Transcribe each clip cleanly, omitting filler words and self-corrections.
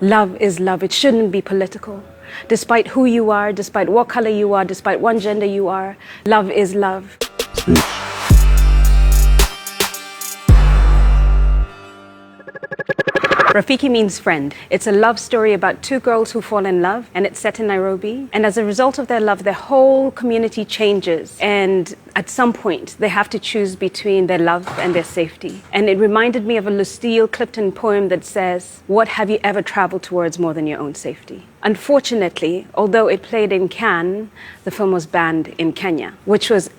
Love is love. It shouldn't be political. Despite who you are, despite what color you are, despite what gender you are, love is love. Rafiki means friend. It's a love story about two girls who fall in love, and it's set in Nairobi. And as a result of their love, their whole community changes. And at some point, they have to choose between their love and their safety. And it reminded me of a Lucille Clifton poem that says, "What have you ever traveled towards more than your own safety?" Unfortunately, although it played in Cannes, the film was banned in Kenya, which was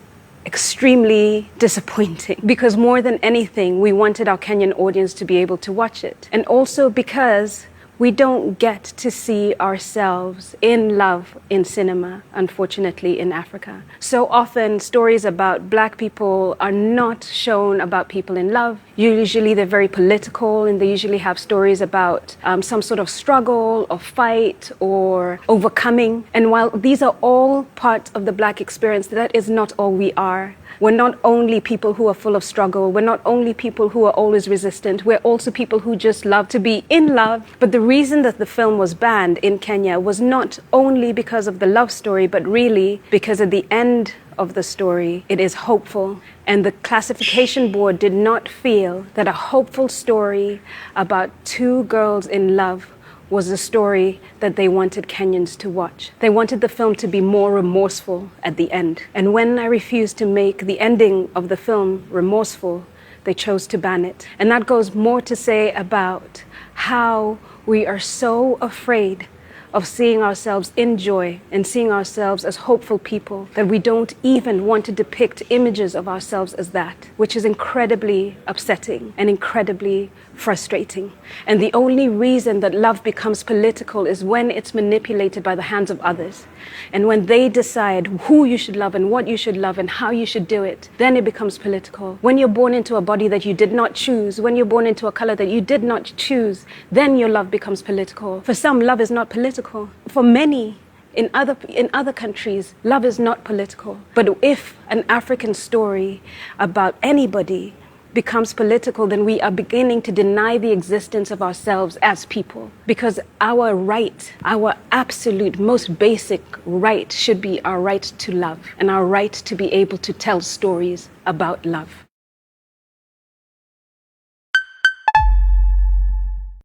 extremely disappointing because more than anything, we wanted our Kenyan audience to be able to watch it. And also because we don't get to see ourselves in love in cinema, unfortunately, in Africa. So often, stories about Black people are not shown about people in love. Usually, they're very political, and they usually have stories about some sort of struggle or fight or overcoming. And while these are all part of the Black experience, that is not all we are. We're not only people who are full of struggle. We're not only people who are always resistant. We're also people who just love to be in love. But the reason that the film was banned in Kenya was not only because of the love story, but really because at the end of the story, it is hopeful. And the classification board did not feel that a hopeful story about two girls in love was a story that they wanted Kenyans to watch. They wanted the film to be more remorseful at the end. And when I refused to make the ending of the film remorseful, they chose to ban it. And that goes more to say about how we are so afraid of seeing ourselves in joy and seeing ourselves as hopeful people that we don't even want to depict images of ourselves as that, which is incredibly upsetting and incredibly frustrating. And the only reason that love becomes political is when it's manipulated by the hands of others. And when they decide who you should love and what you should love and how you should do it, then it becomes political. When you're born into a body that you did not choose, when you're born into a color that you did not choose, then your love becomes political. For some, love is not political. For many, in other countries, love is not political. But if an African story about anybody becomes political, then we are beginning to deny the existence of ourselves as people. Because our right, our absolute most basic right should be our right to love and our right to be able to tell stories about love.